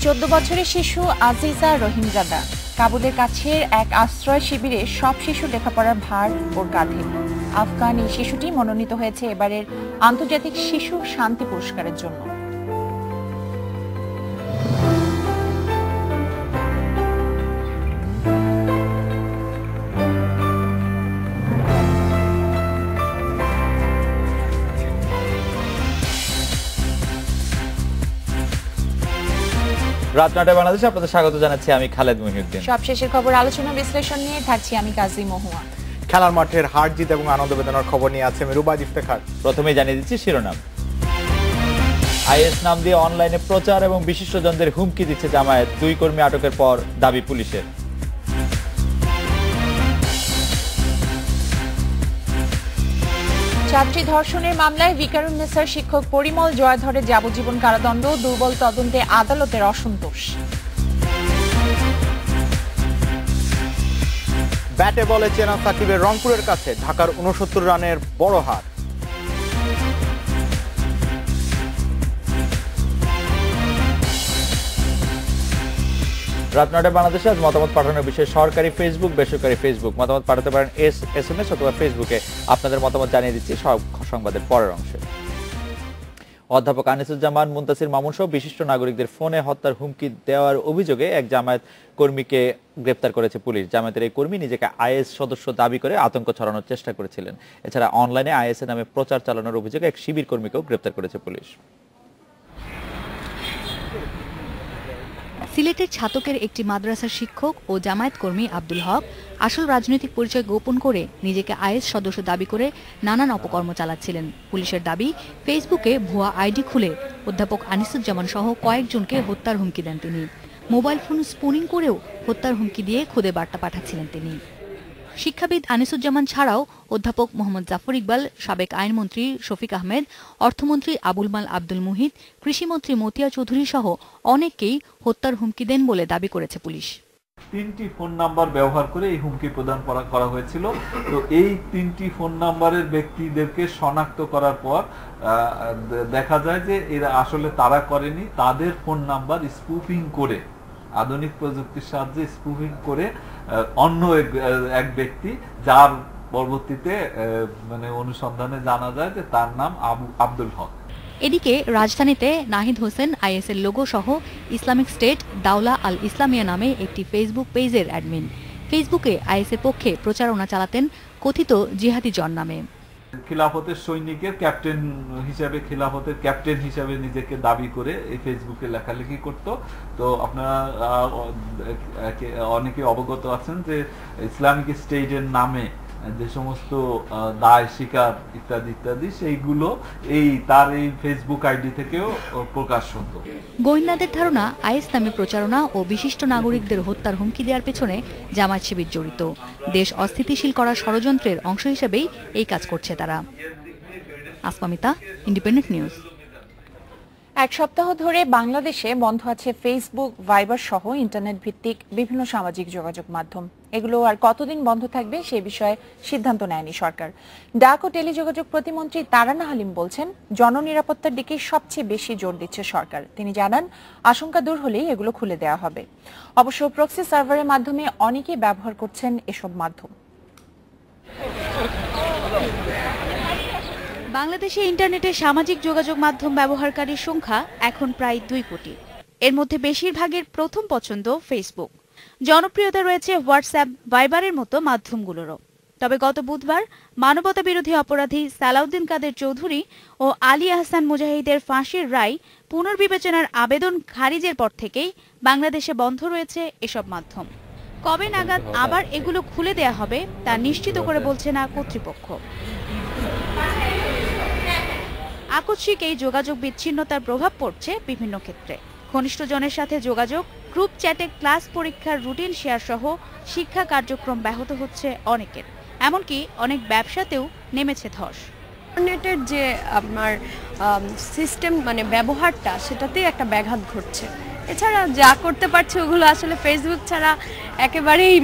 14 বছরের শিশু আজিজা রহিমজাদা কাবুলের কাছের এক আশ্রয় শিবিরে সব শিশু লেখাপড়ার ভার ওর কাঁধে। আফগান এই শিশুটি মনোনীত হয়েছে এবারের আন্তর্জাতিক শিশু শান্তি পুরস্কারের জন্য। রাত 9টায় বাংলাদেশে আপনাদের স্বাগত জানাচ্ছি আমি খালেদ মহিউদ্দিন। সবশেষের খবর আলোচনা বিশ্লেষণ নিয়ে থাকছি আমি কাজী মহুয়া। খেলার মাঠের হার জিত এবং আনন্দ বেদনার খবর নিয়ে আছে আমি রুবাদ ইফতেখার। প্রথমেই জানিয়ে দিচ্ছি শিরোনাম। আইএস নাম দিয়ে অনলাইনে প্রচার এবং বিশিষ্টজনদের হুমকি দিচ্ছে জামায়াত, 2 কর্মী আটকের পর দাবি পুলিশের। ছাত্রী ধর্ষণের মামলায় ভিকারুন্নেসার শিক্ষক পরিমল জয়ধরের যাবজ্জীবন কারাদণ্ড, দুর্বল তদন্তে আদালতের অসন্তোষ। ব্যাটে বলে চেনা সাকিবের রংপুরের কাছে ঢাকার 69 রানের বড় হার। রাত 9টায় বাংলাদেশে আজ মতামত পাঠানোর বিষয়ে সরকারি ফেসবুক, বেসরকারি ফেসবুক মতামত পাঠাতে পারেন SMS অথবা ফেসবুকে। আপনাদের মতামত জানিয়ে দিচ্ছি সংবাদের পরের অংশে। অধ্যাপক আনিসুজ্জামান, মুনতাসির মামুন সহ বিশিষ্ট নাগরিকদের ফোনে হত্যার হুমকি দেওয়ার অভিযোগে এক জামায়াত কর্মীকে গ্রেপ্তার করেছে পুলিশ। জামায়াতের এই কর্মী নিজেকে আইএস সদস্য দাবি করে আতঙ্ক ছড়ানোর চেষ্টা করেছিলেন। এছাড়া অনলাইনে আইএস এর নামে প্রচার চালানোর অভিযোগে এক শিবির কর্মীকেও গ্রেপ্তার করেছে পুলিশ। সিলেটের ছাতকের একটি মাদ্রাসার শিক্ষক ও জামায়াত কর্মী আব্দুল হক আসল রাজনৈতিক পরিচয় গোপন করে নিজেকে আইএস সদস্য দাবি করে নানান অপকর্ম চালাচ্ছিলেন। পুলিশের দাবি, ফেসবুকে ভুয়া আইডি খুলে অধ্যাপক আনিসুজ্জামান সহ কয়েকজনকে হত্যার হুমকি দেন তিনি। মোবাইল ফোন স্পুনিং করেও হত্যার হুমকি দিয়ে খুদে বার্তা পাঠাচ্ছিলেন তিনি। শিক্ষাবিদ আনিসুজ্জামান ছাড়াও অধ্যাপক মোহাম্মদ জাফর ইকবাল, সাবেক আইনমন্ত্রী শফিক আহমেদ, অর্থমন্ত্রী আবুল মাল আব্দুল মুহিত, কৃষিমন্ত্রী মতিয়া চৌধুরী সহ অনেককেই হত্যার হুমকি দেন বলে দাবি করেছে পুলিশ। 3টি ফোন নাম্বার ব্যবহার করে এই হুমকি প্রদান করা হয়েছিল। তো এই 3টি ফোন নাম্বারের ব্যক্তিদেরকে শনাক্ত করার পর দেখা যায় যে এরা আসলে তারা করেনি, তাদের ফোন নাম্বার স্পুফিং করে, আধুনিক প্রযুক্তির সাহায্যে স্পুফিং করে অন্য এক ব্যক্তি, যার পরবর্তীতে অনুসন্ধানে জানা যায় যে তার নাম আব্দুল হক। এদিকে রাজধানীতে নাহিদ হোসেন আইএসের লোগো সহ ইসলামিক স্টেট দাওলা আল ইসলামিয়া নামে একটি ফেসবুক পেজের অ্যাডমিন। ফেসবুকে আইএসের পক্ষে প্রচারণা চালাতেন কথিত জিহাদি জন নামে। খিলাফতের সৈনিকের ক্যাপ্টেন হিসাবে, খিলাফতের ক্যাপ্টেন হিসাবে নিজেকে দাবি করে এই ফেসবুকে লেখালেখি করত। তো আপনারা অনেকে অবগত আছেন যে ইসলামিক স্টেটের নামে যে সমস্ত দায় স্বীকার ইত্যাদি ইত্যাদি সেইগুলো তার এই ফেসবুক আইডি থেকেও প্রকাশ হতো। গোয়েন্দাদের ধারণা, আইএস নামে প্রচারণা ও বিশিষ্ট নাগরিকদের হত্যার হুমকি দেওয়ার পেছনে জামায়াত শিবির জড়িত। দেশ অস্থিতিশীল করার ষড়যন্ত্রের অংশ হিসেবেই এই কাজ করছে তারা। আসমামিতা, ইন্ডিপেন্ডেন্ট নিউজ। এক সপ্তাহ ধরে বাংলাদেশে বন্ধ আছে ফেসবুক, ভাইবার সহ ইন্টারনেট ভিত্তিক বিভিন্ন সামাজিক যোগাযোগ মাধ্যম। এগুলো আর কতদিন বন্ধ থাকবে সে বিষয়ে সিদ্ধান্ত নেয়নি সরকার। ডাক ও টেলিযোগাযোগ প্রতিমন্ত্রী তারানা হালিম বলছেন, জননিরাপত্তার দিকে সবচেয়ে বেশি জোর দিচ্ছে সরকার। তিনি জানান, আশঙ্কা দূর হলেই এগুলো খুলে দেওয়া হবে। অবশ্য প্রক্সি সার্ভারের মাধ্যমে অনেকেই ব্যবহার করছেন এসব মাধ্যম। বাংলাদেশে ইন্টারনেটে সামাজিক যোগাযোগ মাধ্যম ব্যবহারকারীর সংখ্যা এখন প্রায় 2 কোটি। এর মধ্যে বেশিরভাগের প্রথম পছন্দ ফেসবুক। জনপ্রিয়তা রয়েছে হোয়াটসঅ্যাপ, ভাইবারের মতো মাধ্যমগুলোরও। তবে গত বুধবার মানবতা বিরোধী অপরাধী সালাউদ্দিন কাদের চৌধুরী ও আলী আহসান মুজাহিদের ফাঁসির রায় পুনর্বিবেচনার আবেদন খারিজের পর থেকেই বাংলাদেশে বন্ধ রয়েছে এসব মাধ্যম। কবে নাগাদ আবার এগুলো খুলে দেয়া হবে তা নিশ্চিত করে বলছে না কর্তৃপক্ষ। আকস্মিক এই যোগাযোগ বিচ্ছিন্নতার প্রভাব পড়ছে বিভিন্ন ক্ষেত্রে। ঘনিষ্ঠজনের সাথে যোগাযোগ, গ্রুপ চ্যাটে ক্লাস পরীক্ষার রুটিন শেয়ার সহ শিক্ষা কার্যক্রম ব্যাহত হচ্ছে অনেকের। এমনকি অনেক ব্যবসাতেও নেমেছে ধস। ইন্টারনেটের যে আপনার সিস্টেম ব্যবহারটা, সেটাতেই একটা ব্যাঘাত ঘটছে। এছাড়া যা করতে পারছে ওগুলো আসলে ফেসবুক ছাড়া একেবারেই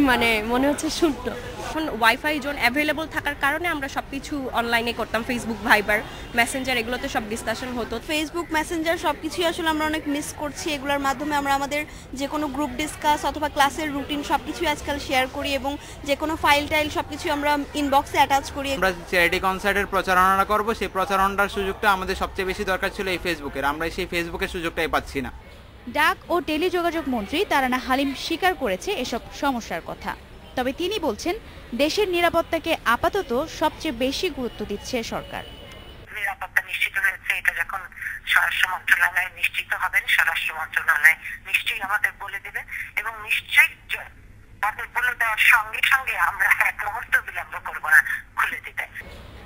মনে হচ্ছে শূন্য। তখন ওয়াইফাই জোন অ্যাভেলেবল থাকার কারণে আমরা সবকিছু অনলাইনে করতাম, ফেসবুক, ভাইবার, মেসেঞ্জার, এগুলোতে সব ডিসকাশন হতো। ফেসবুক, মেসেঞ্জার সবকিছুই আসলে আমরা অনেক মিস করছি। এগুলোর মাধ্যমে আমরা আমাদের যে কোনো গ্রুপ ডিসকাস অথবা ক্লাসের রুটিন সবকিছু আজকাল শেয়ার করি এবং যে কোনো ফাইল টাইল সবকিছু আমরা ইনবক্সে অ্যাটাচ করি। আমরা চ্যারিটি কনসার্টের প্রচারণা করব, সেই প্রচারণার সুযোগটা আমাদের সবচেয়ে বেশি দরকার ছিল এই ফেসবুকের, আমরা সেই ফেসবুকের সুযোগটাই পাচ্ছি না। ডাক ও টেলিযোগাযোগ মন্ত্রী তারানা হালিম স্বীকার করেছে এসব সমস্যার কথা, তবে তিনি বলছেন দেশের নিরাপত্তাকে আপাতত সবচেয়ে বেশি গুরুত্ব দিচ্ছে সরকার। নিরাপত্তা নিশ্চিত হয়েছে, এটা যখন স্বরাষ্ট্র মন্ত্রণালয় নিশ্চিত হবেন, স্বরাষ্ট্র মন্ত্রণালয় নিশ্চয়ই আমাদের বলে দেবে এবং নিশ্চয়ই তাদের বলে দেওয়ার সঙ্গে সঙ্গে আমরা এক মুহূর্ত বিলম্ব করব না খুলে দিতে।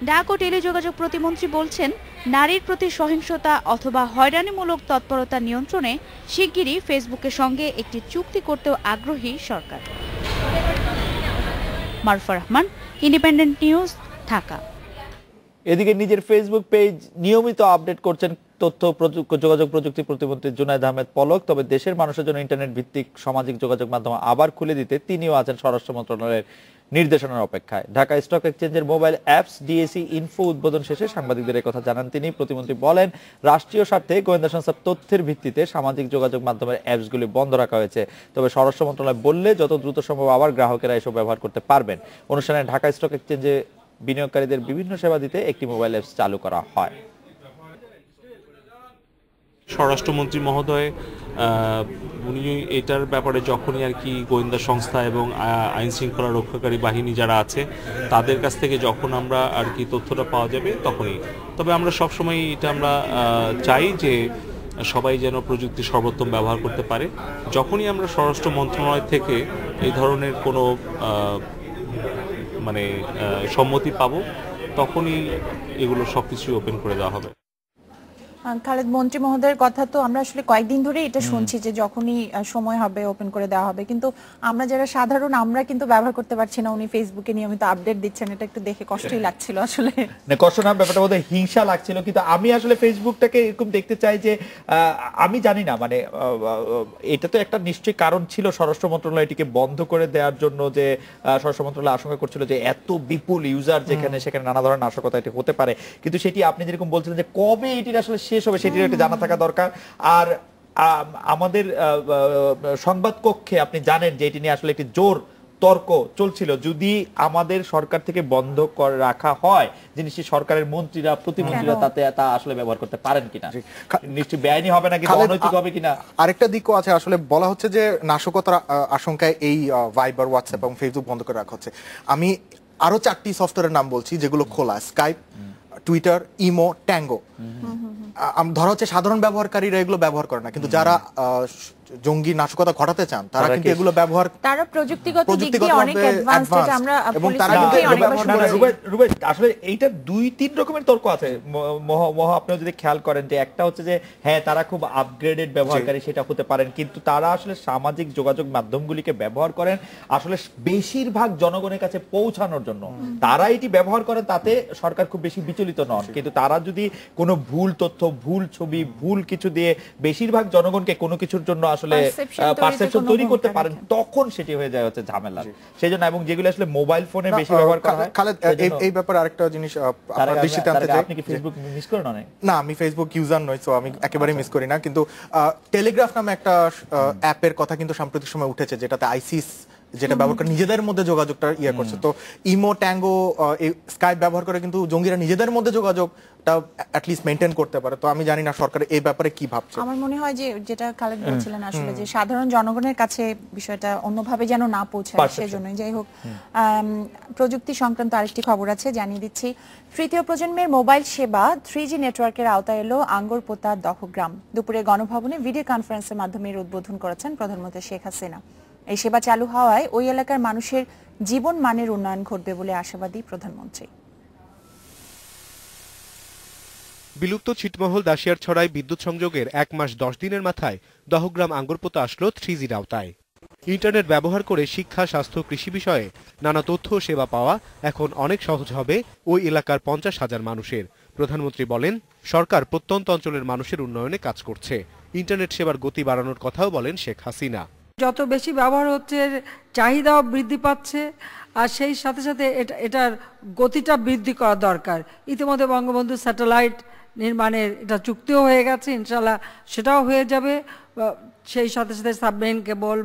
ডাক ও টেলিযোগাযোগ প্রতিমন্ত্রী বলছেন নারীর প্রতি সহিংসতা অথবা হয়রানিমূলক তৎপরতা নিয়ন্ত্রণে শিগগিরই ফেসবুকের সঙ্গে একটি চুক্তি করতেও আগ্রহী সরকার। Marufa Rahman, Independent News, Dhaka. এদিকে নিজের ফেসবুক পেজ নিয়মিত আপডেট করছেন তথ্য যোগাযোগ প্রযুক্তি প্রতিমন্ত্রী জুনায়েদ আহমেদ পলক, তবে দেশের মানুষের জন্য ইন্টারনেট ভিত্তিক সামাজিক যোগাযোগ মাধ্যম আবার খুলে দিতে তিনিও আছেন স্বরাষ্ট্র মন্ত্রণালয়ের নির্দেশনার অপেক্ষায়। ঢাকা স্টক এক্সচেঞ্জের মোবাইল অ্যাপস ডিএসি ইনফো উদ্বোধন শেষে সাংবাদিকদের এই কথা জানান তিনি। প্রতিমন্ত্রী বলেন, রাষ্ট্রীয় স্বার্থে গোয়েন্দা সংস্থার তথ্যের ভিত্তিতে সামাজিক যোগাযোগ মাধ্যমের অ্যাপসগুলি বন্ধ রাখা হয়েছে, তবে স্বরাষ্ট্র মন্ত্রণালয় বললে যত দ্রুত সম্ভব আবার গ্রাহকেরা এসব ব্যবহার করতে পারবেন। অনুষ্ঠানে ঢাকা স্টক এক্সচেঞ্জে বিনিয়োগকারীদের বিভিন্ন সেবা দিতে একটি মোবাইল অ্যাপস চালু করা হয়। স্বরাষ্ট্রমন্ত্রী মহোদয় উনি এটার ব্যাপারে যখনই আর কি গোয়েন্দা সংস্থা এবং আইন শৃঙ্খলা রক্ষাকারী বাহিনী যারা আছে তাদের কাছ থেকে যখন আমরা আর কি তথ্যটা পাওয়া যাবে তখনই, তবে আমরা সবসময় এটা আমরা চাই যে সবাই যেন প্রযুক্তি সর্বোত্তম ব্যবহার করতে পারে। যখনই আমরা স্বরাষ্ট্র মন্ত্রণালয় থেকে এই ধরনের কোনো মানে সম্মতি পাবো তখনই এগুলো সবকিছু ওপেন করে দেওয়া হবে। খালেদ, মন্ত্রী মহোদয়ের কথা তো আমরা আসলে কয়েকদিন ধরে এটা শুনছি যে যখনই সময় হবে ওপেন করে দেওয়া হবে, কিন্তু আমরা যারা সাধারণ আমরা কিন্তু ব্যবহার করতে পারছি না। উনি ফেসবুকে নিয়মিত আপডেট দিচ্ছেন, এটা একটু দেখে কষ্টই লাগছিল আসলে। না কষ্ট না, ব্যাপারটা বোধহয় হিংসা লাগছিল, কিন্তু আমি আসলে ফেসবুকটাকে এরকম দেখতে চাই যে আমি জানি না, মানে এটা তো একটা নিশ্চয়ই কারণ ছিল স্বরাষ্ট্র মন্ত্রণালয় এটিকে বন্ধ করে দেওয়ার জন্য, যে স্বরাষ্ট্র মন্ত্রণালয় আশঙ্কা করছিল যে এত বিপুল ইউজার যেখানে সেখানে নানা ধরনের নাশকতা এটি হতে পারে, কিন্তু সেটি আপনি যেরকম বলছিলেন যে কবে এটির আসলে শেষ হবে সেটির একটা জানা থাকা দরকার। আর আমাদের সংবাদ কক্ষে আপনি জানেন যে এটি নিয়ে আসলে একটি জোর তর্ক চলছিল, যদি আমাদের সরকার থেকে বন্ধ করে রাখা হয় জিনিসটি সরকারের মন্ত্রীরা প্রতিমন্ত্রীরা তা আসলে ব্যবহার করতে পারেন কিনা, নিশ্চয়ই বেআইনি হবে না কিন্তু অনৈতিক হবে কিনা। আরেকটা দিকও আছে, আসলে বলা হচ্ছে যে নাশকতার আশঙ্কায় এই ভাইবার, হোয়াটসঅ্যাপ এবং ফেসবুক বন্ধ করে রাখা হচ্ছে। আমি আরো 4টি সফটওয়্যারের নাম বলছি যেগুলো খোলা, স্কাইপ, টুইটার, ইমো, ট্যাঙ্গো। ধরা হচ্ছে সাধারণ ব্যবহারকারীরা এগুলো ব্যবহার করে না, কিন্তু যারা জঙ্গি নাশকতা ঘটাতে চান তারা কিন্তু এগুলো ব্যবহার, তারা প্রযুক্তিগত দিক দিয়ে অনেক অ্যাডভান্সড, এটা আমরা এবং তারা রুবাই আসলে এইটা 2-3 রকমের তর্ক আছে আপনিও যদি খেয়াল করেন, যে একটা হচ্ছে যে হ্যাঁ তারা খুব আপগ্রেডেড ব্যবহারকারী সেটা হতে পারেন, কিন্তু তারা আসলে সামাজিক যোগাযোগ মাধ্যমগুলিকে ব্যবহার করেন আসলে বেশিরভাগ জনগণের কাছে পৌঁছানোর জন্য। তারা এটি ব্যবহার করেন, তাতে সরকার খুব বেশি বিচলিত নন, কিন্তু তারা যদি কোনো ভুল তথ্য, ভুল ছবি, ভুল কিছু দিয়ে বেশিরভাগ জনগণকে কোনো কিছুর জন্য আসলে পারসেপশন তৈরি করতে পারেন, তখন সেটি হয়ে যায় হচ্ছে ঝামেলা। সেজন্য এবং যেগুলো আসলে মোবাইল ফোনে বেশি ব্যবহার করা হয়। খালেদ, এই ব্যাপারে আরেকটা জিনিস আপনার দৃষ্টিতে আনতে চাই। আপনি কি ফেসবুক মিস করেন? না, আমি ফেসবুক ইউজার নই, সো আমি একেবারে মিস করি না, কিন্তু টেলিগ্রাফ নামে একটা অ্যাপের কথা কিন্তু সাম্প্রতিক সময় উঠেছে, যেটাতে আইসিস যেটা ব্যবহার করে নিজেদের মধ্যে যোগাযোগটা করছে। তো ইমো, ট্যাঙ্গো, স্কাইপ ব্যবহার করে কিন্তু জঙ্গিরা নিজেদের মধ্যে যোগাযোগটা অ্যাটলিস্ট মেইনটেইন করতে পারে। তো আমি জানি না সরকার এই ব্যাপারে কি ভাবছে। আমার মনে হয় যে যেটা খালেদ বলছিলেন আসলে, যে সাধারণ জনগণের কাছে বিষয়টা অন্যভাবে যেন না পৌঁছায়, সেজন্যই। যাই হোক, প্রযুক্তি সংক্রান্ত আরেকটি খবর আছে, জানিয়ে দিচ্ছি। তৃতীয় প্রজন্মের মোবাইল সেবা 3G নেটওয়ার্কের আওতায় এলো আঙ্গরপোতা দহগ্রাম। দুপুরে গণভবনে ভিডিও কনফারেন্সের মাধ্যমে এর উদ্বোধন করেছেন প্রধানমন্ত্রী শেখ হাসিনা। এই সেবা চালু হওয়ায় ওই এলাকার মানুষের জীবন মানের উন্নয়ন ঘটবে বলে আশাবাদী প্রধানমন্ত্রী। বিলুপ্ত ছিটমহল দাসিয়ার ছড়ায় বিদ্যুৎ সংযোগের 1 মাস 10 দিনের মাথায় দহগ্রাম আঙ্গরপোতা আসলো 3Gর আওতায়। ইন্টারনেট ব্যবহার করে শিক্ষা, স্বাস্থ্য, কৃষি বিষয়ে নানা তথ্য ও সেবা পাওয়া এখন অনেক সহজ হবে ওই এলাকার 50,000 মানুষের। প্রধানমন্ত্রী বলেন, সরকার প্রত্যন্ত অঞ্চলের মানুষের উন্নয়নে কাজ করছে। ইন্টারনেট সেবার গতি বাড়ানোর কথাও বলেন শেখ হাসিনা। যত বেশি ব্যবহার হচ্ছে, চাহিদাও বৃদ্ধি পাচ্ছে, আর সেই সাথে সাথে এটার গতিটা বৃদ্ধি করা দরকার। ইতিমধ্যে বঙ্গবন্ধু স্যাটেলাইট নির্মাণের এটা চুক্তিও হয়ে গেছে, ইনশাল্লাহ সেটাও হয়ে যাবে। সেই সাথে সাথে সাবমেরিন কেবল,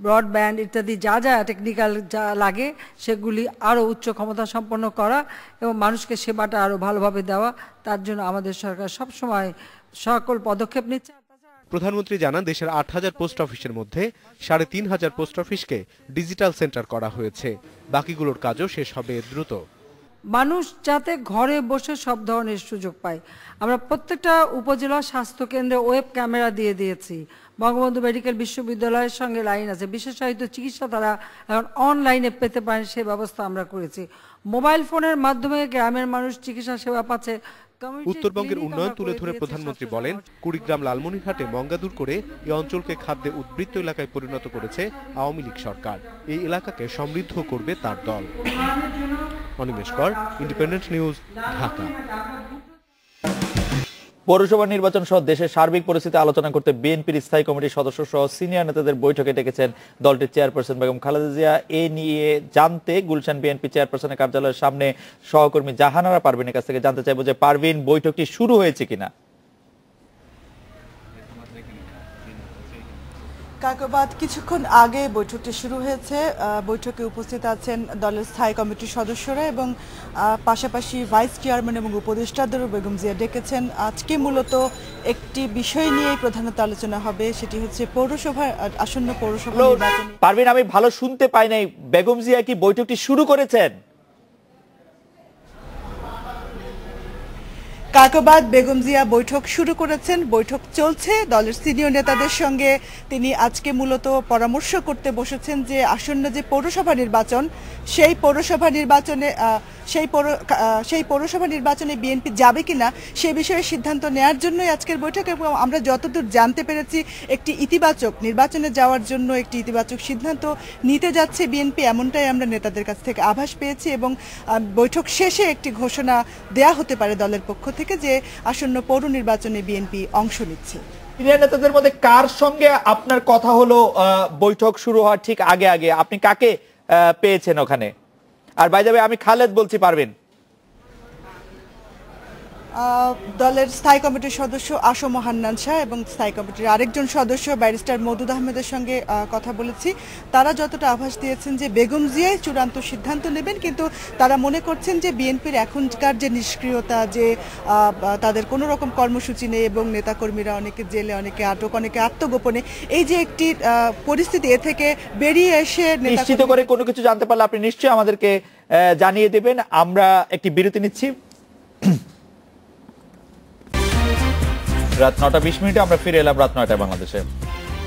ব্রডব্যান্ড ইত্যাদি যা যা টেকনিক্যাল যা লাগে সেগুলি আরও উচ্চ ক্ষমতা সম্পন্ন করা এবং মানুষকে সেবাটা আরও ভালোভাবে দেওয়া, তার জন্য আমাদের সরকার সবসময় সকল পদক্ষেপ নিচ্ছে। প্রধানমন্ত্রী জানান, দেশের ৮,০০০ পোস্ট অফিসের মধ্যে ৩৫০০ পোস্ট অফিসকে ডিজিটাল সেন্টার করা হয়েছে। বাকিগুলোর কাজও শেষ হবে দ্রুত। মানুষ যাতে ঘরে বসে সব ধরনের সুযোগ পায়, আমরা প্রত্যেকটা উপজেলা স্বাস্থ্য কেন্দ্রে ওয়েব ক্যামেরা দিয়ে দিয়েছি। বঙ্গবন্ধু মেডিকেল বিশ্ববিদ্যালয়ের সঙ্গে লাইন আছে, বিশেষায়িত চিকিৎসা তারা এখন অনলাইনে পেতে পারেন, সেই ব্যবস্থা আমরা করেছি। মোবাইল ফোনের মাধ্যমে গ্রামের মানুষ চিকিৎসা সেবা পাচ্ছে। উত্তরবঙ্গের উন্নয়ন তুলে ধরে প্রধানমন্ত্রী বলেন, কুড়িগ্রাম লালমনিরহাটে মঙ্গা দূর করে এই অঞ্চলকে খাদ্যে উদ্বৃত্ত এলাকায় পরিণত করেছে আওয়ামী লীগ সরকার। এই এলাকাকে সমৃদ্ধ করবে তার দল। অনিমেষ কর, ইন্ডিপেন্ডেন্ট নিউজ, ঢাকা। পৌরসভা নির্বাচন সহ দেশের সার্বিক পরিস্থিতি আলোচনা করতে বিএনপির স্থায়ী কমিটির সদস্য সহ সিনিয়র নেতাদের বৈঠকে ডেকেছেন দলটির চেয়ারপারসন বেগম খালেদা জিয়া। এ নিয়ে জানতে গুলশান বিএনপি চেয়ারপারসনের কার্যালয়ের সামনে সহকর্মী জাহানারা পারভিনের কাছ থেকে জানতে চাইব যে পারভিন, বৈঠকটি শুরু হয়েছে কিনা? কাকবাদ কিছুক্ষণ আগে বৈঠকটি শুরু হয়েছে। বৈঠকে উপস্থিত আছেন দলের স্থায়ী কমিটির সদস্যরা এবং পাশাপাশি ভাইস চেয়ারম্যান এবং উপদেষ্টাদেরও বেগম জিয়া ডেকেছেন। আজকে মূলত একটি বিষয় নিয়েই প্রধানত আলোচনা হবে, সেটি হচ্ছে পৌরসভার আসন্ন পৌরসভা নির্বাচন। পারভিন, আমি ভালো শুনতে পাই নাই, বেগম জিয়া কি বৈঠকটি শুরু করেছেন? কাকবাদ বেগম জিয়া বৈঠক শুরু করেছেন, বৈঠক চলছে দলের সিনিয়র নেতাদের সঙ্গে। তিনি আজকে মূলত পরামর্শ করতে বসেছেন যে আসন্ন যে পৌরসভা নির্বাচন, সেই পৌরসভা নির্বাচনে বিএনপি যাবে কিনা সে বিষয়ে সিদ্ধান্ত নেওয়ার জন্যই আজকের বৈঠক। এবং আমরা যতদূর জানতে পেরেছি একটি ইতিবাচক নির্বাচনে যাওয়ার জন্য একটি ইতিবাচক সিদ্ধান্ত নিতে যাচ্ছে বিএনপি, এমনটাই আমরা নেতাদের কাছ থেকে আভাস পেয়েছি। এবং বৈঠক শেষে একটি ঘোষণা দেয়া হতে পারে দলের পক্ষ থেকে যে আসন্ন পৌর নির্বাচনে বিএনপি অংশ নিচ্ছে। সিনিয়র নেতাদের মধ্যে কার সঙ্গে আপনার কথা হলো বৈঠক শুরু হওয়ার ঠিক আগে আগে? আপনি কাকে পেয়েছেন ওখানে? আর বাই দ্য ওয়ে, আমি খালেদ বলছি। পারবেন? দলের স্থায়ী কমিটির সদস্য আসম হান্নান শাহ এবং স্থায়ী কমিটির আরেকজন সদস্য ব্যারিস্টার মওদুদ আহমেদের সঙ্গে কথা বলেছি। তারা যতটা আভাস দিয়েছেন যে বেগম জিয়াই চূড়ান্ত সিদ্ধান্ত নেবেন, কিন্তু তারা মনে করছেন যে বিএনপির এখনকার যে নিষ্ক্রিয়তা, যে তাদের কোনো রকম কর্মসূচি নেই এবং নেতাকর্মীরা অনেকে জেলে, অনেকে আটক, অনেকে আত্মগোপনে, এই যে একটি পরিস্থিতি, এ থেকে বেরিয়ে এসে নিশ্চিত করে কোনো কিছু জানতে পারলে আপনি নিশ্চয়ই আমাদেরকে জানিয়ে দেবেন। আমরা একটি বিরতি নিচ্ছি। রাত 9:20 আমরা ফিরে এলাম রাত 9টায় বাংলাদেশে।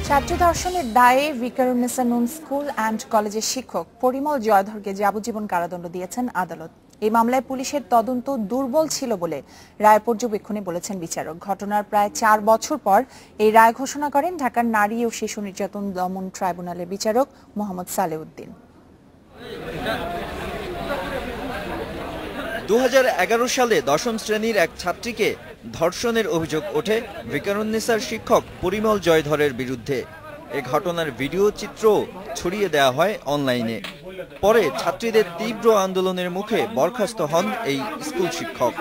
ছাত্র ধর্ষণের দায়ে ভিকারুন্নেসা নূন স্কুল অ্যান্ড কলেজের শিক্ষক পরিমল জয়ধরকে যাবজ্জীবন কারাদণ্ড দিয়েছেন আদালত। এই মামলায় পুলিশের তদন্ত দুর্বল ছিল বলে রায় পর্যবেক্ষণে বলেছেন বিচারক। ঘটনার প্রায় 4 বছর পর এই রায় ঘোষণা করেন ঢাকার নারী ও শিশু নির্যাতন দমন ট্রাইব্যুনালের বিচারক মোহাম্মদ সালেউদ্দিন। 2011 সালে 10ম শ্রেণীর এক ছাত্রীকে ধর্ষণের অভিযোগ ওঠে ভিকারুন্নেসার শিক্ষক পরিমল জয়ধরের বিরুদ্ধে। এ ঘটনার ভিডিও চিত্র ছড়িয়ে দেওয়া হয় অনলাইনে। পরে ছাত্রীদের তীব্র আন্দোলনের মুখে বরখাস্ত হন এই স্কুল শিক্ষক।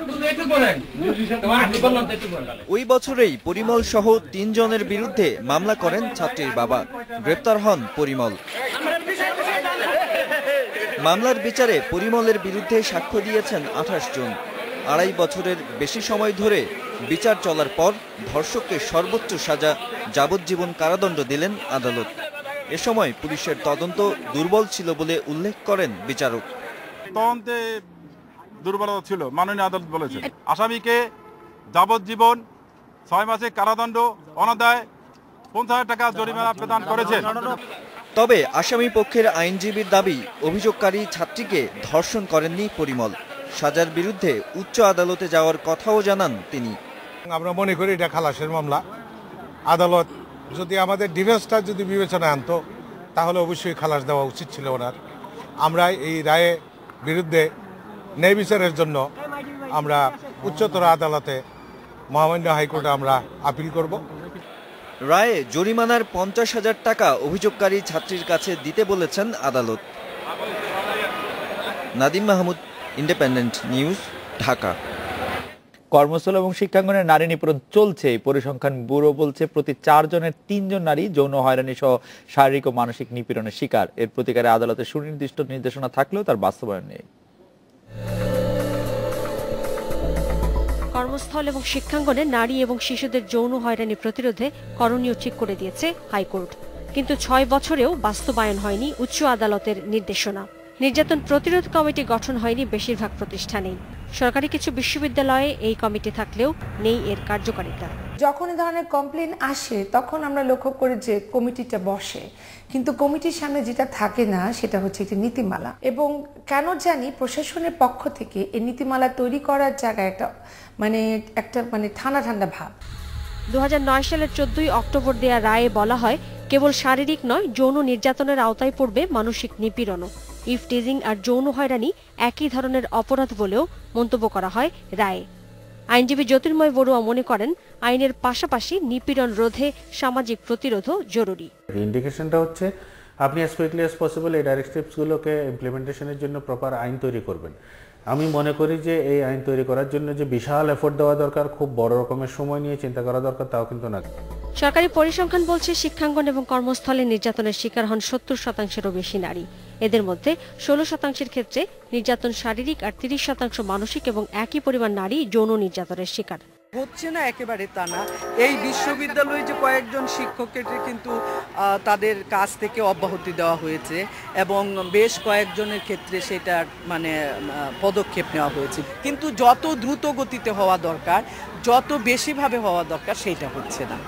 ওই বছরেই পরিমল সহ 3 জনের বিরুদ্ধে মামলা করেন ছাত্রীর বাবা। গ্রেপ্তার হন পরিমল। মামলার বিচারে পরিমলের বিরুদ্ধে সাক্ষ্য দিয়েছেন 28 জন। 2.5 বছরের বেশি সময় ধরে বিচার চলার পর ধর্ষককে সর্বোচ্চ সাজা যাবজ্জীবন কারাদণ্ড দিলেন আদালত। এ সময় পুলিশের তদন্ত দুর্বল ছিল বলে উল্লেখ করেন বিচারক। তদন্তে দুর্বলতা ছিল, মাননীয় আদালত বলেছেন। আসামিকে যাবজ্জীবন 6 মাসের কারাদণ্ড, অনাদায় 50,000 টাকা জরিমানা প্রদান করেছেন। তবে আসামি পক্ষের আইনজীবীর দাবি, অভিযোগকারী ছাত্রীকে ধর্ষণ করেননি পরিমল। সাজার বিরুদ্ধে উচ্চ আদালতে যাওয়ার কথাও জানান তিনি। আমরা মনে করি এটা খালাসের মামলা। আদালত যদি আমাদের ডিফেন্সটা যদি বিবেচনায় আনতো তাহলে অবশ্যই খালাস দেওয়া উচিত ছিল ওনার। আমরা এই রায়ের বিরুদ্ধে ন্যায় বিচারের জন্য আমরা উচ্চতর আদালতে, মহামান্য হাইকোর্টে আমরা আপিল করব। রায়ে জরিমানার 50,000 টাকা অভিযোগকারী ছাত্রীর কাছে দিতে বলেছেন আদালত। Nadim Mahmud, Independent News, Dhaka. কর্মস্থল এবং শিক্ষাঙ্গনে নারী নিপীড়ন চলছে। পরিসংখ্যান ব্যুরো বলছে প্রতি 4 জনের 3 জন নারী যৌন হয়রানি সহ শারীরিক ও মানসিক নিপীড়নের শিকার। এর প্রতিকারে আদালতের সুনির্দিষ্ট নির্দেশনা থাকলেও তার বাস্তবায়ন নেই। কর্মস্থল এবং শিক্ষাঙ্গনে নারী এবং শিশুদের যৌন হয়রানি প্রতিরোধে করণীয় ঠিক করে দিয়েছে হাইকোর্ট, কিন্তু 6 বছরেও বাস্তবায়ন হয়নি উচ্চ আদালতের নির্দেশনা। নির্যাতন প্রতিরোধ কমিটি গঠন হয়নি বেশিরভাগ প্রতিষ্ঠানেই। সরকারি কিছু বিশ্ববিদ্যালয়ে এই কমিটি থাকলেও নেই এর কার্যকারিতা। যখন এই ধরনের কমপ্লেন আসে তখন আমরা লক্ষ্য করি যে কমিটিটা বসে, কিন্তু কমিটির সামনে যেটা থাকে না সেটা হচ্ছে একটি নীতিমালা। এবং কেন জানি প্রশাসনের পক্ষ থেকে এই নীতিমালা তৈরি করার জায়গায় একটা ঠান্ডা ঠান্ডা ভাব। 2009 সালের 14 অক্টোবর দেয়া রায়ে বলা হয় কেবল শারীরিক নয়, যৌন নির্যাতনের আওতায় পড়বে মানসিক নিপীড়নও। ইফটিজিং আর যৌন হয়রানি একই ধরনের অপরাধ বলেও মন্তব্য করা হয় রায়ে। আইনজীবী জ্যোতির্ময় বড়ুয়া মনে করেন আইনের পাশাপাশি নিপীড়ন রোধে সামাজিক প্রতিরোধও জরুরি। ইন্ডিকেশনটা হচ্ছে আপনি অ্যাজ কুইকলি অ্যাজ পসিবল এই ডাইরেক্টিভসগুলোকে ইমপ্লিমেন্টেশনের জন্য প্রপার আইন তৈরি করবেন। আমি মনে করি যে এই আইন তৈরি করার জন্য যে বিশাল এফোর্ট দেওয়া দরকার, খুব বড় রকমের সময় নিয়ে চিন্তা করা দরকার, তাও কিন্তু না। সরকারি পরিসংখ্যান বলছে শিক্ষাঙ্গন এবং কর্মস্থলে নির্যাতনের শিকার হন 70%-এরও বেশি নারী। এদের মধ্যে 16% ক্ষেত্রে নির্যাতন শারীরিক আর 30% মানসিক এবং একই পরিমাণ নারী যৌন নির্যাতনের শিকার। হচ্ছে না একেবারে তা না। এই বিশ্ববিদ্যালয়ে যে কয়েকজন শিক্ষককে কিন্তু তাদের কাজ থেকে অব্যাহতি দেওয়া হয়েছে এবং বেশ কয়েকজনের ক্ষেত্রে সেটা পদক্ষেপ নেওয়া হয়েছে, কিন্তু যত দ্রুত গতিতে হওয়া দরকার, যত বেশিভাবে হওয়া দরকার সেটা হচ্ছে না।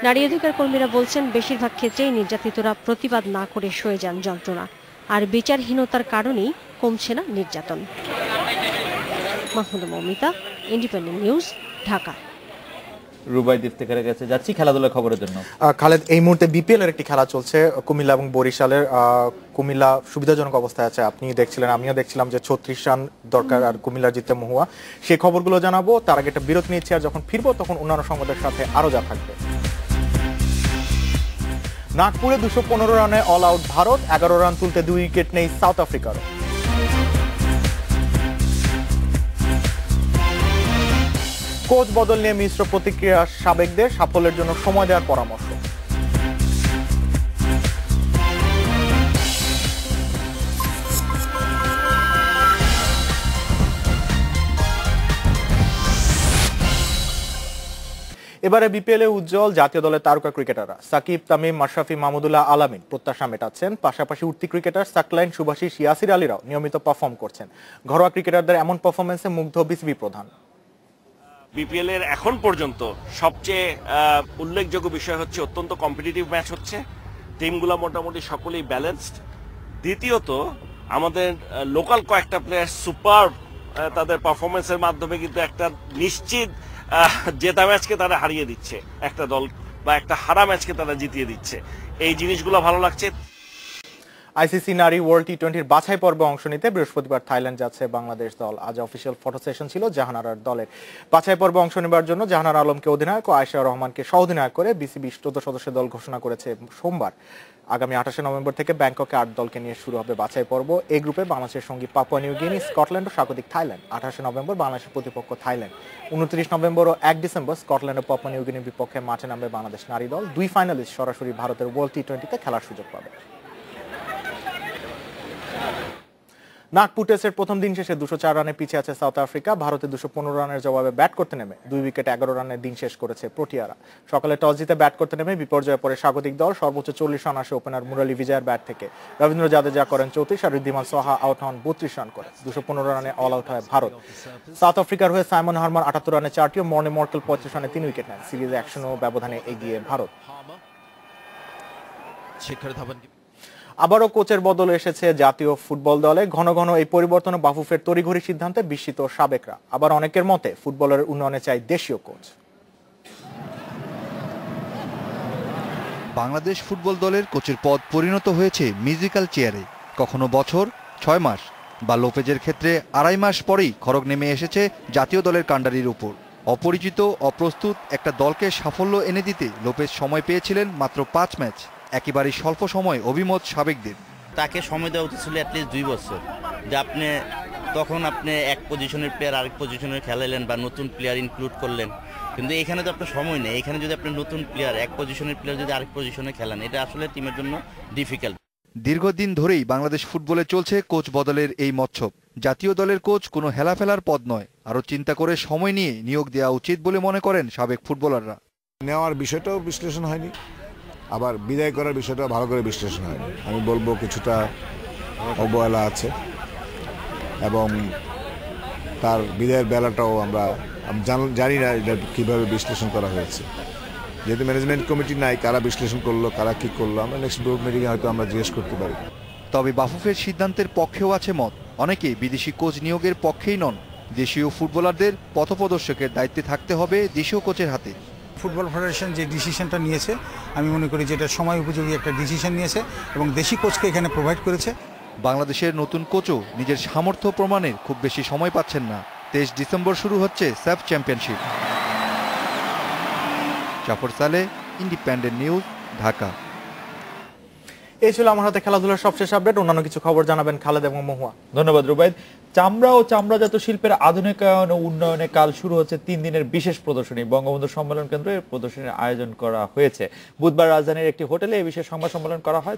নারী অধিকার কর্মীরা বলছেন বেশিরভাগ ক্ষেত্রেই নির্যাতিতরা প্রতিবাদ না করে সয়ে যান যন্ত্রণা, আর বিচারহীনতার কারণেই কমছে না নির্যাতন। Mahmuda Moumita, Independent News, Dhaka. রুবাই ইফতেখারের কাছে যাচ্ছি খেলাধুলার খবরের জন্য। খালেদ, এই মুহূর্তে বিপিএল এর একটি খেলা চলছে কুমিল্লা এবং বরিশালের। কুমিল্লা সুবিধাজনক অবস্থায় আছে, আপনি দেখছিলেন, আমিও দেখছিলাম যে 36 রান দরকার আর কুমিল্লা জিততে মহুয়া। সেই খবরগুলো জানাবো, তার আগে একটা বিরতি নিচ্ছি, আর যখন ফিরবো তখন অন্যান্য সংবাদের সাথে আরো যা থাকবে। নাগপুরে 215 রানে অল আউট ভারত, 11 রান তুলতে 2 উইকেট নেই সাউথ আফ্রিকার। কোচ বদল নিয়ে মিশ্র প্রতিক্রিয়া সাবেকদের, সাফল্যের জন্য সময় দেওয়ার পরামর্শ। এবারে বিপিএল এ উজ্জ্বল জাতীয় দলের তারকা ক্রিকেটাররা সাকিব, তামিম, মাশরাফি, মাহমুদুল্লাহ আলামিন প্রত্যাশা মেটাচ্ছেন। পাশাপাশি উঠতি ক্রিকেটার সাকলাইন, সুভাষিস, ইয়াসির আলীরাও নিয়মিত পারফর্ম করছেন। ঘরোয়া ক্রিকেটারদের এমন পারফরমেন্সে মুগ্ধ বিসিবি প্রধান। বিপিএল এর এখন পর্যন্ত সবচেয়ে উল্লেখযোগ্য বিষয় হচ্ছে অত্যন্ত কম্পিটিটিভ ম্যাচ হচ্ছে, টিমগুলো মোটামুটি সকলেই ব্যালেন্সড। দ্বিতীয়ত আমাদের লোকাল কয়েকটা প্লেয়ার সুপার, তাদের পারফরমেন্সের মাধ্যমে কিন্তু একটা নিশ্চিত জেতা ম্যাচকে তারা হারিয়ে দিচ্ছে, একটা দল বা একটা হারা ম্যাচকে তারা জিতিয়ে দিচ্ছে। এই জিনিসগুলো ভালো লাগছে। আইসিসি নারী ওয়ার্ল্ড টি20-র বাছাই পর্বে অংশ নিতে বৃহস্পতিবার থাইল্যান্ড যাচ্ছে বাংলাদেশ দল। আজ অফিসিয়াল ফটো সেশন ছিল জাহানারার দলের। বাছাই পর্বে অংশ নেবার জন্য জাহানারা আলমকে অধিনায়ক ও আয়েশা রহমানকে সহ অধিনায়ক করে বিসিবি 14 সদস্যের দল ঘোষণা করেছে সোমবার। আগামী 28 নভেম্বর থেকে ব্যাংককে 8 দলকে নিয়ে শুরু হবে বাছাই পর্ব। এই গ্রুপে বাংলাদেশের সঙ্গী পাপুয়া নিউ গিনি, স্কটল্যান্ড ও স্বাগতিক থাইল্যান্ড। 28 নভেম্বর বাংলাদেশের প্রতিপক্ষ থাইল্যান্ড। 29 নভেম্বর ও 1 ডিসেম্বর স্কটল্যান্ড ও পাপুয়া নিউ গিনির বিপক্ষে মাঠে নামবে বাংলাদেশ নারী দল। 2 ফাইনালিস্ট সরাসরি ভারতের ওয়ার্ল্ড টি20-তে খেলার সুযোগ পাবে। নাগপুর টেস্টের প্রথম দিন শেষে 204 রানে পিছিয়ে আছে সাউথ আফ্রিকা। ভারতে 215 রানের জবাবে ব্যাট করতে নেমে 2 উইকেটে 11 রানের দিন শেষ করেছে প্রোটিয়ারা। সকালে টস জিতে ব্যাট করতে নেমে বিপর্যয়ে পড়ে স্বাগতিক দল। সর্বোচ্চ 40 রান আসে ওপেনার মুরালি বিজয়ের ব্যাট থেকে। রবীন্দ্র জাদেজা করেন 34 আর ঋদ্ধিমান সাহা আউট হন 32 রান করে। 215 রানে অল আউট হয় ভারত। সাউথ আফ্রিকার হয়ে সাইমন হারমান 78 রানে 4টি ও মর্নে মর্কেল 35 রানে 3 উইকেট নেন। সিরিজে 109 ব্যবধানে এগিয়ে ভারত। আবারও কোচের বদল এসেছে জাতীয় ফুটবল দলে। ঘন ঘন এই পরিবর্তন বাফুফের তড়িঘড়ি সিদ্ধান্তে বিস্মিত সাবেকরা। আবার অনেকের মতে ফুটবলের উন্নয়নে চাই দেশীয় কোচ। বাংলাদেশ ফুটবল দলের কোচের পদ পরিণত হয়েছে মিউজিক্যাল চেয়ারে। কখনো বছর, 6 মাস বা লোপেজের ক্ষেত্রে 2.5 মাস পরেই খড়গ নেমে এসেছে জাতীয় দলের কাণ্ডারির উপর। অপরিচিত, অপ্রস্তুত একটা দলকে সাফল্য এনে দিতে লোপেজ সময় পেয়েছিলেন মাত্র 5 ম্যাচ। একেবারেই স্বল্প সময় অভিমত সাবেকদের। তাকে সময় দেওয়া উচিত ছিল অ্যাটলিস্ট 2 বছর। যে আপনি তখন আপনি এক পজিশনের প্লেয়ার আরেক পজিশনের খেলাইলেন বা নতুন প্লেয়ার ইনক্লুড করলেন, কিন্তু এখানে তো আপনার সময় নেই। এখানে যদি আপনি নতুন প্লেয়ার এক পজিশনের প্লেয়ার যদি আরেক পজিশনে খেলান, এটা আসলে টিমের জন্য ডিফিকাল্ট। দীর্ঘদিন ধরেই বাংলাদেশ ফুটবলে চলছে কোচ বদলের এই মচ্ছব। জাতীয় দলের কোচ কোনো হেলাফেলার পদ নয়, আরও চিন্তা করে সময় নিয়ে নিয়োগ দেওয়া উচিত বলে মনে করেন সাবেক ফুটবলাররা। নেওয়ার বিষয়টাও বিশ্লেষণ হয়নি, আবার বিদায় করার বিষয়টা ভালো করে বিশ্লেষণ হয়নি। আমি বলবো কিছুটা অবহেলা আছে এবং তার বিদায়ের বেলাটাও আমরা জানি না এটা কীভাবে বিশ্লেষণ করা হয়েছে। যেহেতু ম্যানেজমেন্ট কমিটি নাই, কারা বিশ্লেষণ করলো, কারা কী করলো, আমরা নেক্সট বোর্ড মিটিংয়ে হয়তো আমরা জিজ্ঞেস করতে পারি। তবে বাফুফের সিদ্ধান্তের পক্ষেও আছে মত। অনেকে বিদেশি কোচ নিয়োগের পক্ষেই নন। দেশীয় ফুটবলারদের পথপ্রদর্শকের দায়িত্বে থাকতে হবে দেশীয় কোচের হাতে। ফুটবল ফেডারেশন যে ডিসিশনটা নিয়েছে, আমি মনে করি যে এটা সময় উপযোগী একটা ডিসিশন নিয়েছে এবং দেশি কোচকে এখানে প্রোভাইড করেছে। বাংলাদেশের নতুন কোচও নিজের সামর্থ্য প্রমাণের খুব বেশি সময় পাচ্ছেন না। 23 ডিসেম্বর শুরু হচ্ছে সাফ চ্যাম্পিয়নশিপ। জাফর সালে, ইন্ডিপেন্ডেন্ট নিউজ, ঢাকা। এই ছিল আমার হাতে খেলাধুলার সবশেষ আপডেট। অন্যান্য কিছু খবর জানাবেন খালেদ এবং মহুয়া। ধন্যবাদ রুবাইদ। চামড়া ও চামড়াজাত শিল্পের আধুনিকায়ন ও উন্নয়নে কাল শুরু হচ্ছে 3 দিনের বিশেষ প্রদর্শনী। বঙ্গবন্ধু সম্মেলন কেন্দ্রে এই প্রদর্শনীর আয়োজন করা হয়েছে। বুধবার রাজধানীর একটি হোটেলে এই বিশেষ সংবাদ সম্মেলন করা হয়।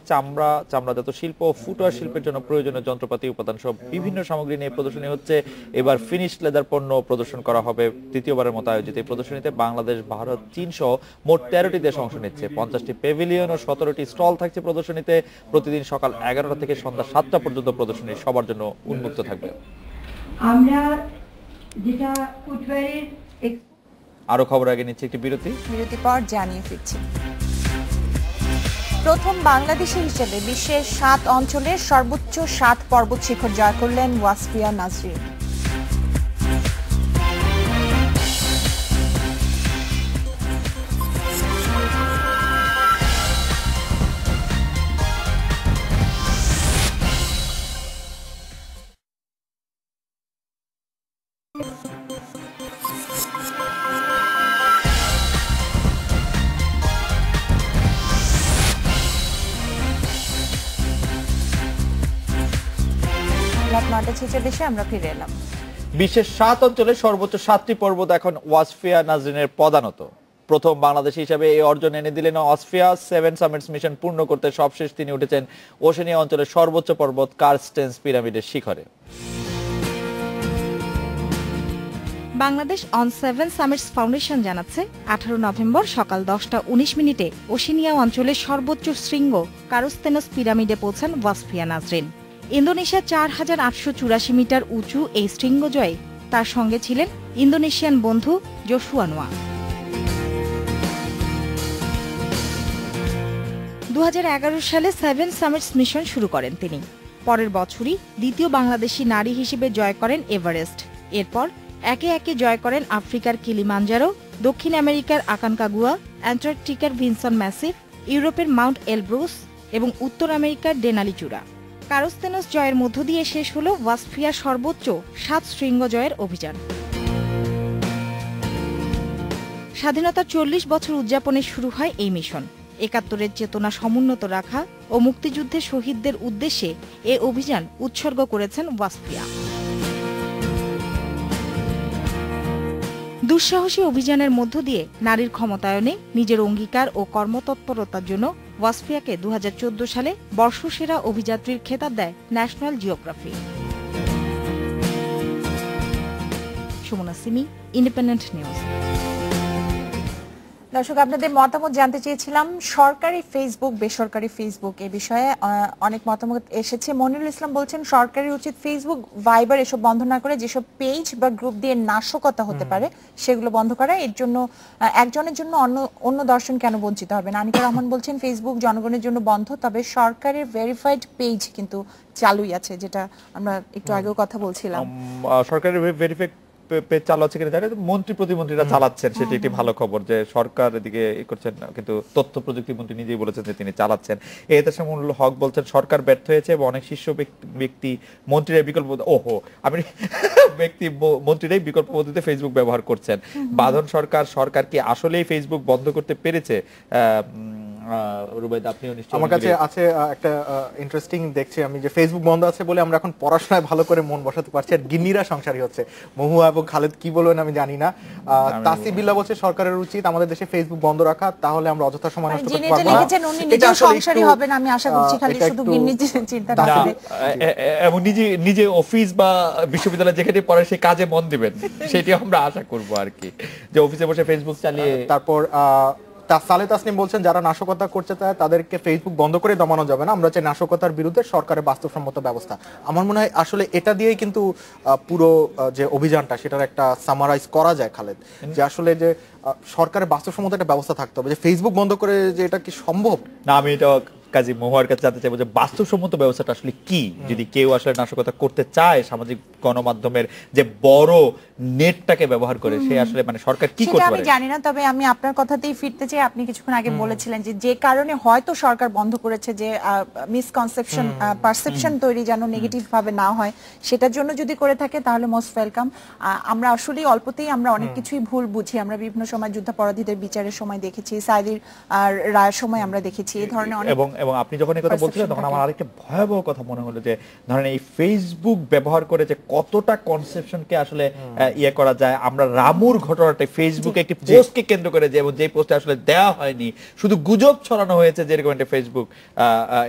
চামড়াজাত শিল্প ও ফুটওয়ার শিল্পের জন্য প্রয়োজনীয় যন্ত্রপাতি, উপাদান সহ বিভিন্ন সামগ্রী নিয়ে প্রদর্শনী হচ্ছে। এবার ফিনিশড লেদার পণ্য প্রদর্শন করা হবে। তৃতীয়বারের মতো আয়োজিত এই প্রদর্শনীতে বাংলাদেশ, ভারত, চীন সহ মোট 13টি দেশ অংশ নিচ্ছে। 50টি প্যাভিলিয়ন ও 17টি স্টল থাকছে প্রদর্শনীতে। প্রতিদিন সকাল 11টা থেকে সন্ধ্যা 7টা পর্যন্ত প্রদর্শনী সবার জন্য উন্মুক্ত থাকবে। আমরা যেটা ফুটওয়্যারের আরো খবর আগে নিচ্ছে একটি বিরতি পর জানিয়ে ফিরছি। প্রথম বাংলাদেশি হিসেবে বিশ্বের 7 অঞ্চলের সর্বোচ্চ 7 পর্বত শিখর জয় করলেন ওয়াসফিয়া নাজরীন। আমরা ফিরে এলাম। বিশ্বের 7 অঞ্চলে সর্বোচ্চ 7টি পর্বত এখন ওয়াসফিয়া নাজরীনের পদানত। প্রথম বাংলাদেশি হিসেবে এই অর্জন এনে দিলেন ওয়াসফিয়া। 7 সামিটস মিশন পূর্ণ করতে সবশেষ তিনি উঠেছেন ওশেনিয়া অঞ্চলের সর্বোচ্চ পর্বত কার্স্টেন্স পিরামিডের শিখরে। বাংলাদেশ অন 7 সামিটস ফাউন্ডেশন জানাচ্ছে 18 নভেম্বর সকাল 10:19 ওশেনিয়া অঞ্চলের সর্বোচ্চ শৃঙ্গ কারস্তেনস পিরামিডে পৌঁছান ওয়াসফিয়া নাজরীন। ইন্দোনেশিয়া 4884 মিটার উঁচু এই শৃঙ্গ জয়ে তার সঙ্গে ছিলেন ইন্দোনেশিয়ান বন্ধু জোশুয়া নোয়া। 2011 সালে 7 সামিটস মিশন শুরু করেন তিনি। পরের বছরই দ্বিতীয় বাংলাদেশি নারী হিসেবে জয় করেন এভারেস্ট। এরপর একে একে জয় করেন আফ্রিকার কিলিমাঞ্জারো, দক্ষিণ আমেরিকার আকানকাগুয়া, অ্যান্টার্কটিকার ভিনসন ম্যাসিভ, ইউরোপের মাউন্ট এলব্রুস এবং উত্তর আমেরিকার ডেনালি চূড়া। কারস্তেনস জয়ের মধ্য দিয়ে শেষ হল ওয়াসফিয়ার সর্বোচ্চ 7 শৃঙ্গ জয়ের অভিযান। স্বাধীনতার 40 বছর উদযাপনে শুরু হয় এই মিশন। 71-এর চেতনা সমুন্নত রাখা ও মুক্তিযুদ্ধে শহীদদের উদ্দেশ্যে এ অভিযান উৎসর্গ করেছেন ওয়াসফিয়া। দুঃসাহসী অভিযানের মধ্য দিয়ে নারীর ক্ষমতায়নে নিজের অঙ্গীকার ও কর্মতৎপরতার জন্য ওয়াসফিয়াকে 2014 সালে বর্ষসেরা অভিযাত্রীর খেতাব দেয় national geography. Sumana Simi, independent news. দর্শক, আপনাদের মতামত জানতে চেয়েছিলাম সরকারি ফেসবুক, বেসরকারি ফেসবুক এ বিষয়ে অনেক মতামত এসেছে। মনিরুল ইসলাম বলছেন সরকারি উচিত ফেসবুক, ভাইবার এসব বন্ধ না করে যেসব পেজ বা গ্রুপ দিয়ে নাশকতা হতে পারে সেগুলো বন্ধ করা। এর জন্য একজনের জন্য অন্য দর্শন কেন বঞ্চিত হবে? আনিকা রহমান বলছেন ফেসবুক জনগণের জন্য বন্ধ, তবে সরকারের ভেরিফাইড পেজ কিন্তু চালুই আছে, যেটা আমরা একটু আগেও কথা বলছিলাম। সরকারের ভেরিফাইড পেজ চালু আছে কিনা জানি, মন্ত্রী প্রতিমন্ত্রীরা চালাচ্ছেন, সেটি একটি ভালো খবর যে সরকার এদিকে করছেন, কিন্তু তথ্য প্রযুক্তি মন্ত্রী নিজেই বলেছেন যে তিনি চালাচ্ছেন। এহতেশামুল হক বলছেন সরকার ব্যর্থ হয়েছে এবং অনেক শীর্ষ ব্যক্তি মন্ত্রীরাই বিকল্প মন্ত্রীরাই বিকল্প পদ্ধতিতে ফেসবুক ব্যবহার করছেন। বাঁধন সরকার কি আসলেই ফেসবুক বন্ধ করতে পেরেছে? রুবাইদা আপনিও নিশ্চয়ই আমার কাছে আছে একটা ইন্টারেস্টিং দেখছি আমি যে ফেসবুক বন্ধ আছে বলে আমরা এখন পড়াশোনায় ভালো করে মন বসাতে পারছি আর গিন্নিরা সংসারী হচ্ছে। মহুয়া এবং খালেদ কি বলবেন আমি জানি না। তাসিবিল্লাহ বলছে সরকারের উচিত আমাদের দেশে ফেসবুক বন্ধ রাখা, তাহলে আমরা অযথা সময় নষ্ট করতে পারবো না। লিখেছেন উনি নিজেও সংসারী হবেন, আমি আশা করছি খালি শুধু গিন্নি চিন্তা না করে এবং নিজে অফিস বা বিশ্ববিদ্যালয়ে যেখানে পড়ে সেই কাজে মন দিবেন, সেটি আমরা আশা করব আর কি, যে অফিসে বসে ফেসবুক চালিয়ে। তারপর সালে তাসনিম বলছেন যারা নাশকতা করতে চায় তাদেরকে ফেসবুক বন্ধ করে দমানো যাবে না, আমরা চাই নাশকতার বিরুদ্ধে সরকারের বাস্তবসম্মত ব্যবস্থা। আমার মনে হয় আসলে এটা দিয়েই কিন্তু পুরো যে অভিযানটা সেটার একটা সামারাইজ করা যায় খালেদ, যে আসলে যে সরকারের বাস্তবসম্মত একটা ব্যবস্থা থাকতে হবে, যে ফেসবুক বন্ধ করে যে এটা কি সম্ভব না। আমি এটা কাজী মহুয়ার কাছে জানতে চাইবো যে বাস্তবসম্মত ব্যবস্থাটা আসলে কি, যদি কেউ আসলে নাশকতা করতে চায় সামাজিক গণমাধ্যমের যে বড় নেটটাকে ব্যবহার করে, সে আসলে মানে সরকার কি করতে পারে আমি জানি না। তবে আমি আপনার কথাতেই ফিরতে চাই, আপনি কিছুক্ষণ আগে বলেছিলেন যে কারণে হয়তো সরকার বন্ধ করেছে, যে মিসকনসেপশন পারসেপশন তৈরি যেন নেগেটিভ ভাবে না হয়, সেটার জন্য যদি করে থাকে তাহলে মোস্ট ওয়েলকাম। আমরা আসলে অল্পতেই আমরা অনেক কিছুই ভুল বুঝি, আমরা বিভিন্ন সময় যুদ্ধাপরাধীদের বিচারের সময় দেখেছি, সাইদির রায়ের সময় আমরা দেখেছি এই ধরনের অনেক। এবং আপনি যখন এই কথা বলছিলেন তখন আমার আরেকটা ভয়াবহ কথা মনে হলো, যে ধরেন এই ফেসবুক ব্যবহার করে যে কতটা কনসেপশনকে আসলে ইয়ে করা যায়। আমরা রামুর ঘটনাটা ফেসবুকে একটি পোস্টকে কেন্দ্র করে, যে যে পোস্টে আসলে দেওয়া হয়নি, শুধু গুজব ছড়ানো হয়েছে যে এরকম একটা ফেসবুক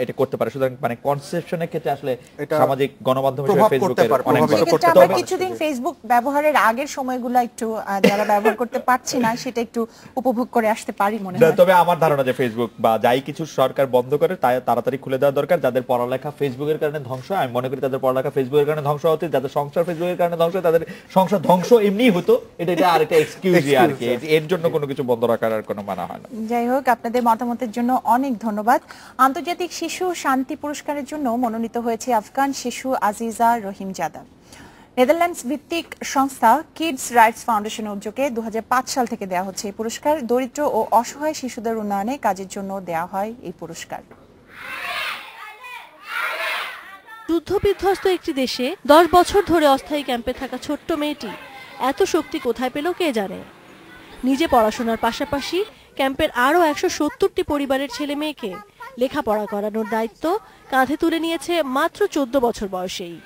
এটা করতে পারে। সুতরাং মানে কনসেপশনের ক্ষেত্রে আসলে সামাজিক গণমাধ্যম হিসেবে ফেসবুকের অনেক বড় করতে হবে। কিছুদিন ফেসবুক ব্যবহারের আগের সময়গুলো একটু যারা ব্যবহার করতে পারছি না সেটা একটু উপভোগ করে আসতে পারি মনে হয়। তবে আমার ধারণা যে ফেসবুক বা যাই কিছু সরকার বন্ধ করে তাই তাড়াতাড়ি খুলে দেওয়া দরকার। যাদের পড়ালেখা ফেসবুকের কারণে ধ্বংস, আমি মনে করি তাদের পড়ালেখা ফেসবুকের কারণে ধ্বংস হচ্ছে, যাদের সংসার ফেসবুকের কারণে ধ্বংস, তাদের সংসার ধ্বংস এমনিই হতো, এটা আরেকটা এক্সকিউজ আর কি, এর জন্য কোনো কিছু বন্ধ রাখার আর কোনো মানা হয় না। যাই হোক, আপনাদের মতামতের জন্য অনেক ধন্যবাদ। আন্তর্জাতিক শিশু শান্তি পুরস্কারের জন্য মনোনীত হয়েছে আফগান শিশু আজিজা রহিমজাদা। নেদারল্যান্ডস ভিত্তিক সংস্থা কিডস রাইটস ফাউন্ডেশনের উদ্যোগে 2005 সাল থেকে দেওয়া হচ্ছে এই পুরস্কার। দরিদ্র ও অসহায় শিশুদের উন্নয়নে কাজের জন্য দেওয়া হয় এই পুরস্কার। যুদ্ধবিধ্বস্ত একটি দেশে 10 বছর ধরে অস্থায়ী ক্যাম্পে থাকা ছোট্ট মেয়েটি এত শক্তি কোথায় পেল কে জানে। নিজে পড়াশোনার পাশাপাশি ক্যাম্পের আরও 170টি পরিবারের ছেলে মেয়েকে লেখাপড়া করানোর দায়িত্ব কাঁধে তুলে নিয়েছে মাত্র 14 বছর বয়সেই।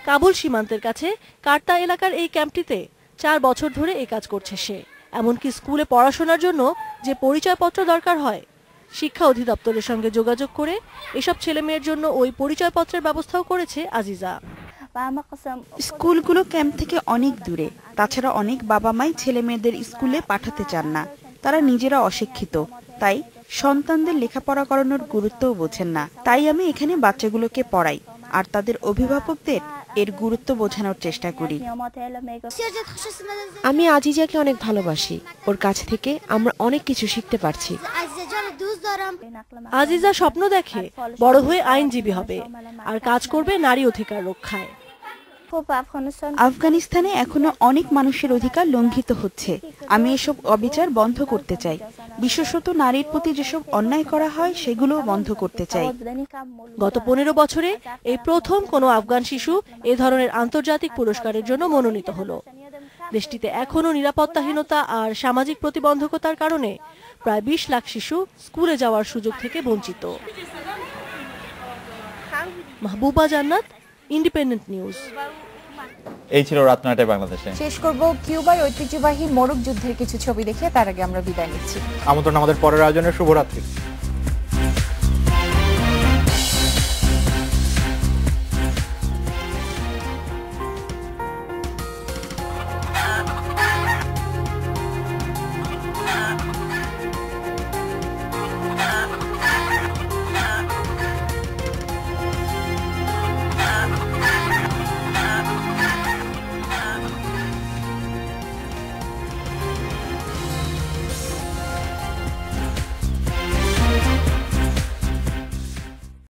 কাবুল সীমান্তের কাছে কার্তা এলাকার এই ক্যাম্পটিতে 4 বছর ধরে এই কাজ করছে সে। এমনকি স্কুলে পড়াশোনার জন্য যে পরিচয়পত্র দরকার হয়, শিক্ষা অধিদপ্তরের সঙ্গে যোগাযোগ করে এসব ছেলে মেয়ের জন্য ওই পরিচয়পত্রের ব্যবস্থাও করেছে আজিজা। স্কুলগুলো ক্যাম্প থেকে অনেক দূরে, তাছাড়া অনেক বাবা মাই ছেলে মেয়েদের স্কুলে পাঠাতে চান না, তারা নিজেরা অশিক্ষিত, তাই সন্তানদের লেখাপড়া করানোর গুরুত্বও বোঝেন না। তাই আমি এখানে বাচ্চাগুলোকে পড়াই আর তাদের অভিভাবকদের এর গুরুত্ব বোঝানোর চেষ্টা করি। আমি আজিজাকে অনেক ভালোবাসি, ওর কাছ থেকে আমরা অনেক কিছু শিখতে পারছি। আজিজা স্বপ্ন দেখে বড় হয়ে আইনজীবী হবে আর কাজ করবে নারী অধিকার রক্ষায়। আফগানিস্তানে এখনো অনেক মানুষের অধিকার লঙ্ঘিত হচ্ছে। আমি এসব অবিচার বন্ধ করতে চাই, বিশেষত নারীর প্রতি যেসব অন্যায় করা হয় সেগুলো বন্ধ করতে চাই। গত 15 বছরে এই প্রথম কোনো আফগান শিশু এ ধরনের আন্তর্জাতিক পুরস্কারের জন্য মনোনীত হলো। দেশটিতে এখনো নিরাপত্তাহীনতা আর সামাজিক প্রতিবন্ধকতার কারণে প্রায় 20 লাখ শিশু স্কুলে যাওয়ার সুযোগ থেকে বঞ্চিত। মাহবুবা জান্নাত, ইন্ডিপেন্ডেন্ট নিউজ। এই ছিল রাত 9টায় বাংলাদেশে। শেষ করব কিউবার ঐতিহ্যবাহী মোরগ যুদ্ধের কিছু ছবি দেখে, তার আগে আমরা বিদায় নিচ্ছি। আমন্ত্রণ আমাদের পরের আয়োজনের। শুভরাত্রি।